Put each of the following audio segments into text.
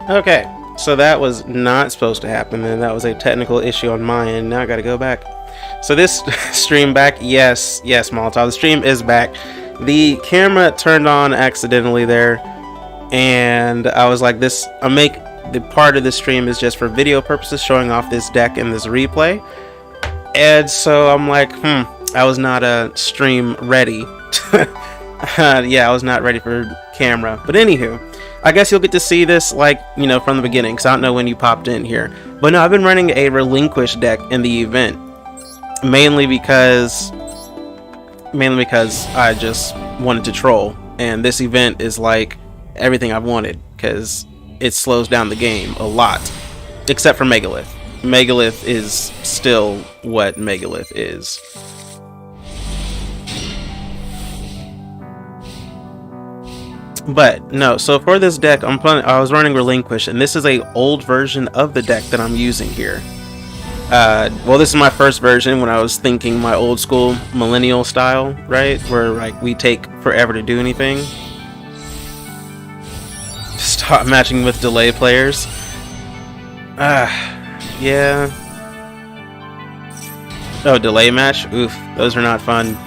Okay, so that was not supposed to happen, and that was a technical issue on my end. Now I gotta go back. So this stream back, yes, Molotov, the stream is back. The camera turned on accidentally there, and I was like, I'll make the part of the stream is just for video purposes, showing off this deck and this replay. And so I'm like, I was not stream ready. Yeah, I was not ready for camera. But anywho, I guess you'll get to see this, like, you know, from the beginning, because I don't know when you popped in here. But no, I've been running a Relinquished deck in the event, mainly because I just wanted to troll, and this event is like everything I've wanted, because it slows down the game a lot, except for Megalith. Megalith is still what Megalith is. But no, so for this deck, I was running Relinquished, and this is a old version of the deck that I'm using here. Well, this is my first version when I was thinking my old school millennial style, right? Where like we take forever to do anything. Stop matching with delay players. Yeah. Oh, delay match? Oof, those are not fun.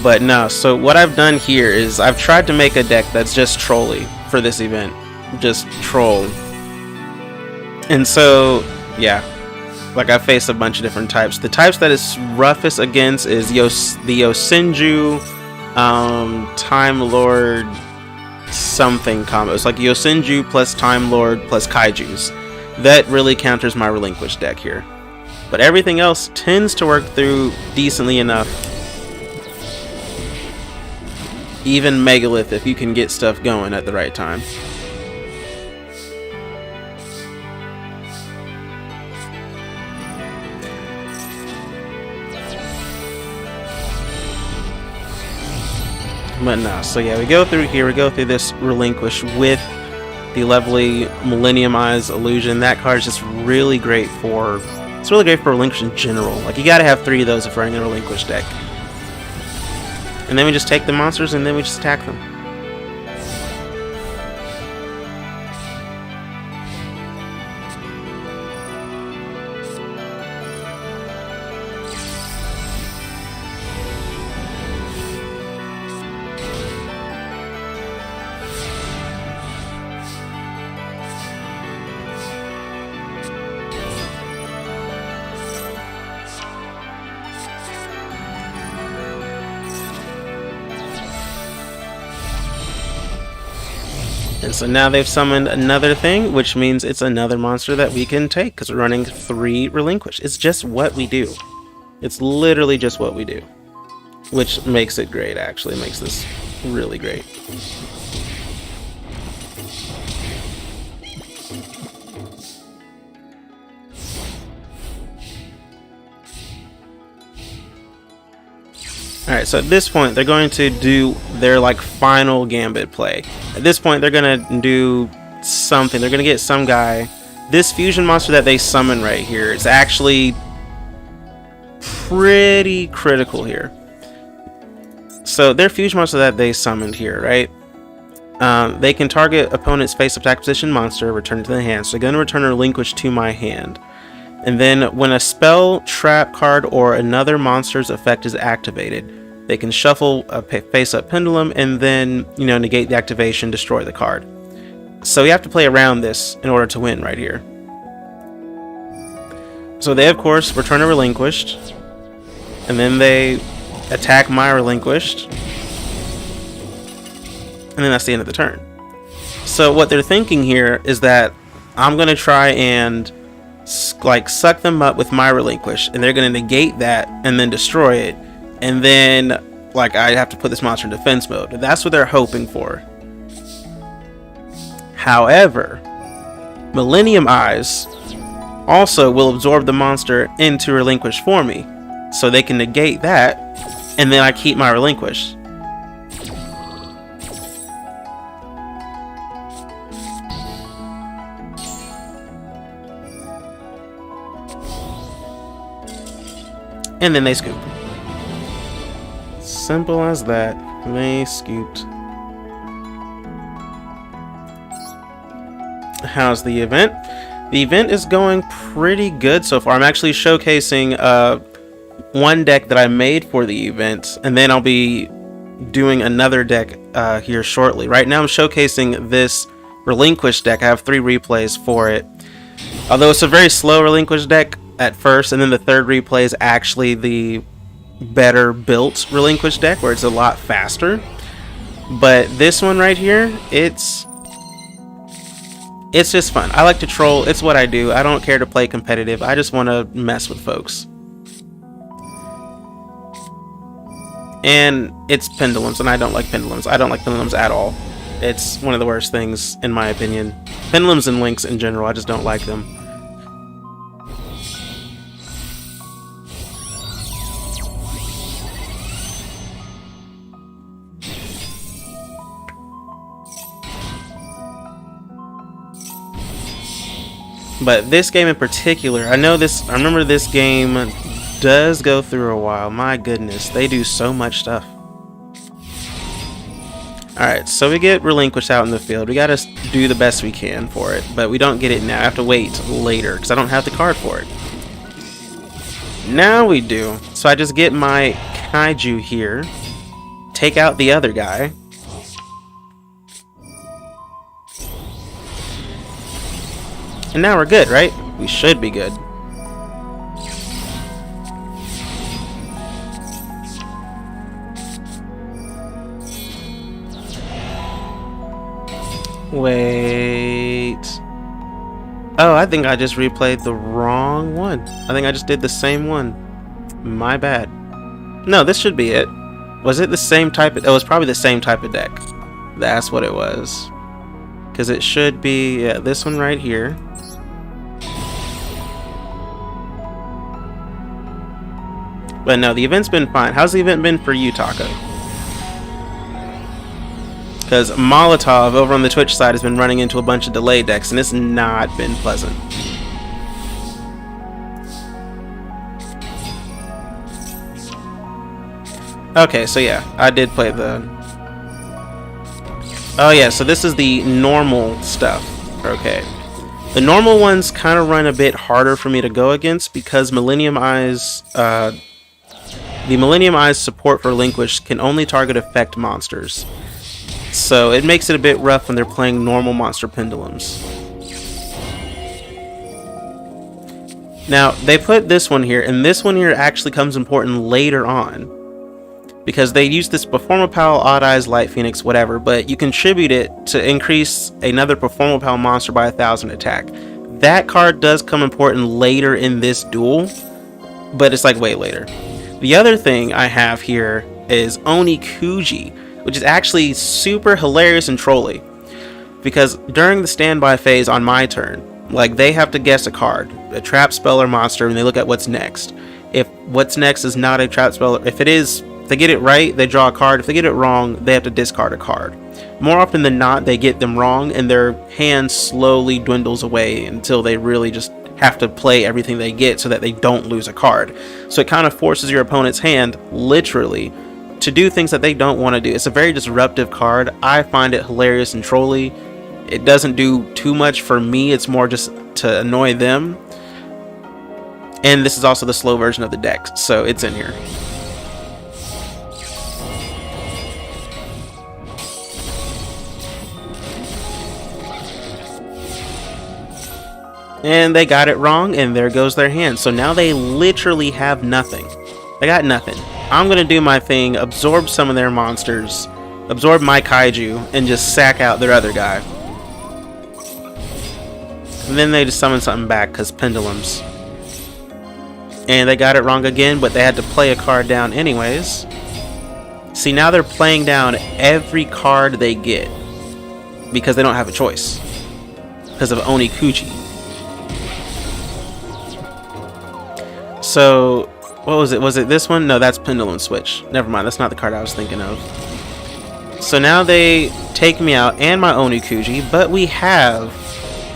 But no, so what I've done here is I've tried to make a deck that's just trolly for this event. Just troll. And so, yeah. Like, I face a bunch of different types. The types that is roughest against is the Yosenju, Time Lord, something combo. It's like Yosenju plus Time Lord plus Kaijus. That really counters my Relinquished deck here. But everything else tends to work through decently enough. Even Megalith, if you can get stuff going at the right time. But no, so yeah, we go through here, we go through this Relinquish with the lovely Millennium Eyes Illusion. That card is just really great for, it's really great for Relinquish in general. Like, you gotta have 3 of those if running a Relinquish deck. And then we just take the monsters and then we just attack them. And so now they've summoned another thing, which means it's another monster that we can take, because we're running 3 Relinquish. It's just what we do. It's literally just what we do. Which makes it great, actually. It makes this really great. Alright, so at this point, they're going to do their, like, final Gambit play. At this point, they're going to do something. They're going to get some guy. This fusion monster that they summon right here is actually pretty critical here. So, their fusion monster that they summoned here, right? They can target opponent's face attack position monster, return to the hand. So, they're going to return a Relinquish to my hand. And then, when a spell, trap card, or another monster's effect is activated, they can shuffle a face-up pendulum and then, you know, negate the activation, destroy the card. So you have to play around this in order to win right here. So they, of course, return a Relinquished, and then they attack my Relinquished, and then that's the end of the turn. So what they're thinking here is that I'm going to try and like suck them up with my Relinquish, and they're going to negate that and then destroy it, and then like I have to put this monster in defense mode. That's what they're hoping for. However, Millennium Eyes also will absorb the monster into Relinquish for me, so they can negate that, and then I keep my Relinquish. And then they scoop. Simple as that. They scooped. How's the event? The event is going pretty good so far. I'm actually showcasing one deck that I made for the event, and then I'll be doing another deck here shortly. Right now I'm showcasing this Relinquished deck. I have 3 replays for it. Although it's a very slow Relinquished deck at first, and then the third replay is actually the better built Relinquished deck where it's a lot faster. But this one right here, it's just fun. I like to troll. It's what I do. I don't care to play competitive. I just want to mess with folks. And it's pendulums, and I don't like pendulums. I don't like pendulums at all. It's one of the worst things, in my opinion. Pendulums and links in general, I just don't like them. But this game in particular, I remember this game does go through a while. My goodness, they do so much stuff. Alright, so we get Relinquished out in the field. We gotta do the best we can for it, but we don't get it now. I have to wait later, because I don't have the card for it. Now we do. So I just get my Kaiju here, take out the other guy, and now we're good, right? We should be good. Wait. Oh, I think I just replayed the wrong one. I think I just did the same one. My bad. No, this should be it. Was it the same type of... It was probably the same type of deck. That's what it was. Because it should be... Yeah, this one right here. But no, the event's been fine. How's the event been for you, Taco? Because Molotov over on the Twitch side has been running into a bunch of delay decks, and it's not been pleasant. Okay, so yeah, I did play the... Oh yeah, so this is the normal stuff. Okay. The normal ones kind of run a bit harder for me to go against because Millennium Eyes... the Millennium Eyes support for Relinquished can only target effect monsters. So it makes it a bit rough when they're playing normal monster pendulums. Now, they put this one here, and this one here actually comes important later on. Because they use this Performapal, Odd Eyes, Light Phoenix, whatever, but you contribute it to increase another Performapal monster by 1,000 attack. That card does come important later in this duel, but it's like way later. The other thing I have here is Oni Kuji, which is actually super hilarious and trolly. Because during the standby phase on my turn, like they have to guess a card, a trap spell or monster, and they look at what's next. If what's next is not a trap spell, if it is, if they get it right, they draw a card. If they get it wrong, they have to discard a card. More often than not, they get them wrong, and their hand slowly dwindles away until they really just have to play everything they get so that they don't lose a card. So it kind of forces your opponent's hand, literally, to do things that they don't want to do. It's a very disruptive card. I find it hilarious and trolly. It doesn't do too much for me. It's more just to annoy them. And this is also the slow version of the deck, so it's in here. And they got it wrong, and there goes their hand. So now they literally have nothing. They got nothing. I'm going to do my thing, absorb some of their monsters, absorb my Kaiju, and just sack out their other guy. And then they just summon something back, because pendulums. And they got it wrong again, but they had to play a card down anyways. See, now they're playing down every card they get, because they don't have a choice. Because of Oni Kuji. So... what was it? Was it this one? No, that's Pendulum Switch. Never mind, that's not the card I was thinking of. So now they take me out and my Oni Kuji, but we have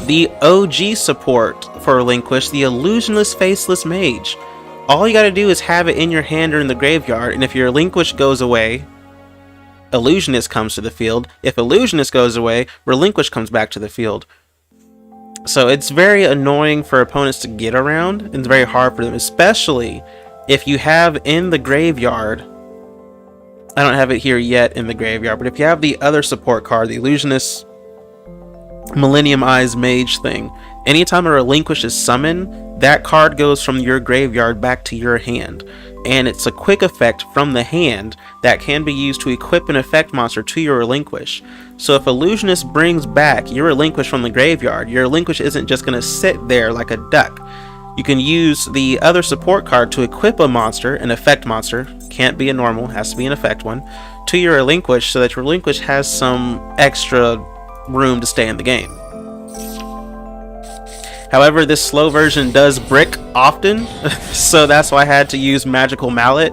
the OG support for Relinquished, the Illusionless Faceless Mage. All you gotta do is have it in your hand or in the graveyard, and if your Relinquished goes away, Illusionist comes to the field. If Illusionist goes away, Relinquished comes back to the field. So it's very annoying for opponents to get around, and it's very hard for them, especially if you have in the graveyard. I don't have it here yet in the graveyard, but if you have the other support card, the Illusionist Millennium Eyes Mage thing, anytime a Relinquish is summoned, that card goes from your graveyard back to your hand. And it's a quick effect from the hand that can be used to equip an effect monster to your Relinquish. So if Illusionist brings back your Relinquish from the graveyard, your Relinquish isn't just going to sit there like a duck. You can use the other support card to equip a monster, an effect monster, can't be a normal, has to be an effect one, to your Relinquish so that your Relinquish has some extra room to stay in the game. However, this slow version does brick often, so that's why I had to use Magical Mallet,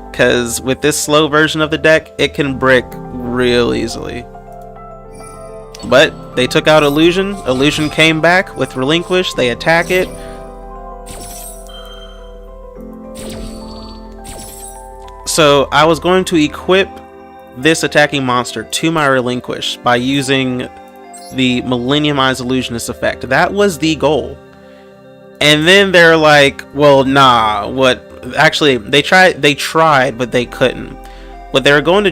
because with this slow version of the deck, it can brick real easily. But they took out Illusion. Illusion came back with Relinquish. They attack it. So I was going to equip this attacking monster to my Relinquish by using the Millennium Eyes Illusionist effect. That was the goal. And then they're like, well, nah, what? Actually, they tried, but they couldn't. What they were going to